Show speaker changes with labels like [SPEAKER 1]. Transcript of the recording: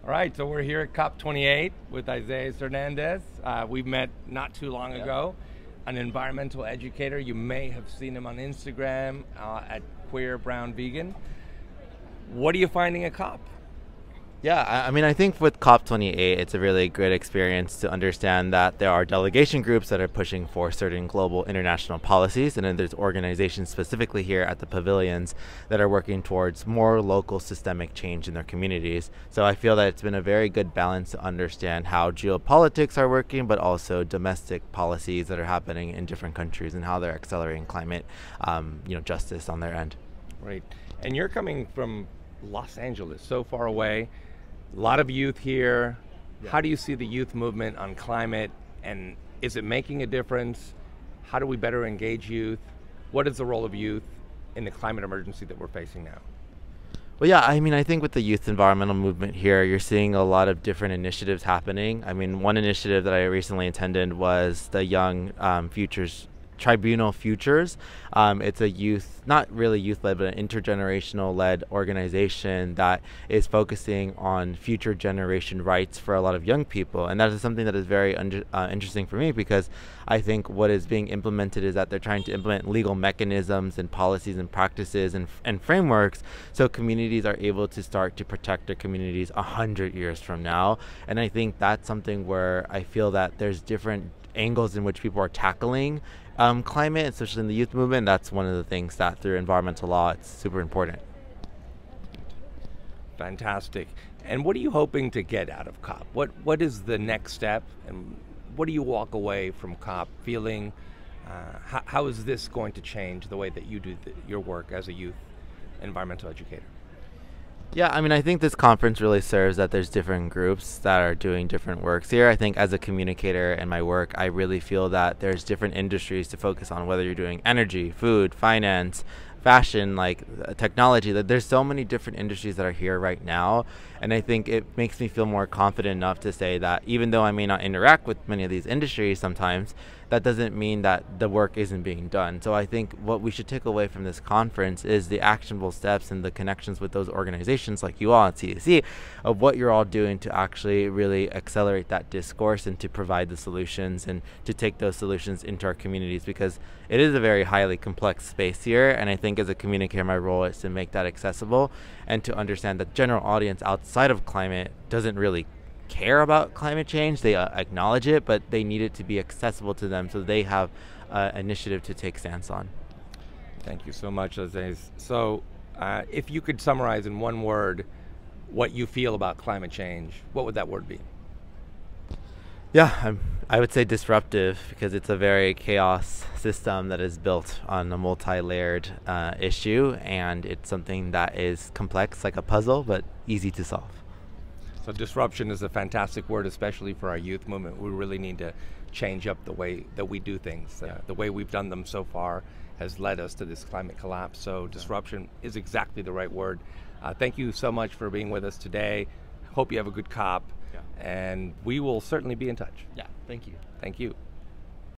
[SPEAKER 1] All right, so we're here at COP28 with Isaias Hernandez. We met not too long ago, an environmental educator. You may have seen him on Instagram at Queer Brown Vegan. What are you finding at COP?
[SPEAKER 2] Yeah, I mean, I think with COP28, it's a really good experience to understand that there are delegation groups that are pushing for certain global international policies, and then there's organizations specifically here at the pavilions that are working towards more local systemic change in their communities. So I feel that it's been a very good balance to understand how geopolitics are working, but also domestic policies that are happening in different countries and how they're accelerating climate, justice on their end.
[SPEAKER 1] Right, and you're coming from Los Angeles, so far away. A lot of youth here. Yeah. How do you see the youth movement on climate, and is it making a difference? How do we better engage youth? What is the role of youth in the climate emergency that we're facing now?
[SPEAKER 2] Well, yeah, I mean, I think with the youth environmental movement here, you're seeing a lot of different initiatives happening. I mean, one initiative that I recently attended was the Young Tribunal Futures. It's a youth, not really youth-led, but an intergenerational-led organization that is focusing on future generation rights for a lot of young people. And that is something that is very interesting for me, because I think what is being implemented is that they're trying to implement legal mechanisms and policies and practices and frameworks so communities are able to start to protect their communities 100 years from now. And I think that's something where I feel that there's different angles in which people are tackling climate, especially in the youth movement. That's one of the things that through environmental law, it's super important.
[SPEAKER 1] Fantastic. And what are you hoping to get out of COP? What is the next step, and what do you walk away from COP feeling? How is this going to change the way that you do your work as a youth environmental educator?
[SPEAKER 2] Yeah, I mean, I think this conference really serves that there's different groups that are doing different works here. I think as a communicator in my work, I really feel that there's different industries to focus on, whether you're doing energy, food, finance, fashion, technology. That there's so many different industries that are here right now, and I think it makes me feel more confident enough to say that even though I may not interact with many of these industries sometimes, that doesn't mean that the work isn't being done. So I think what we should take away from this conference is the actionable steps and the connections with those organizations like you all at CAC of what you're all doing to actually really accelerate that discourse and to provide the solutions and to take those solutions into our communities, because it is a very highly complex space here. And I think as a communicator, my role is to make that accessible and to understand that the general audience outside of climate doesn't really care about climate change. They acknowledge it, but they need it to be accessible to them so they have initiative to take stance on.
[SPEAKER 1] Thank you so much, Isaias. So if you could summarize in one word what you feel about climate change, what would that word be?
[SPEAKER 2] Yeah, I would say disruptive, because it's a very chaos system that is built on a multi-layered issue, and it's something that is complex like a puzzle, but easy to solve.
[SPEAKER 1] So disruption is a fantastic word, especially for our youth movement. We really need to change up the way that we do things. The way we've done them so far has led us to this climate collapse. So disruption is exactly the right word. Thank you so much for being with us today. Hope you have a good COP, and we will certainly be in touch.
[SPEAKER 2] Yeah, thank you.
[SPEAKER 1] Thank you.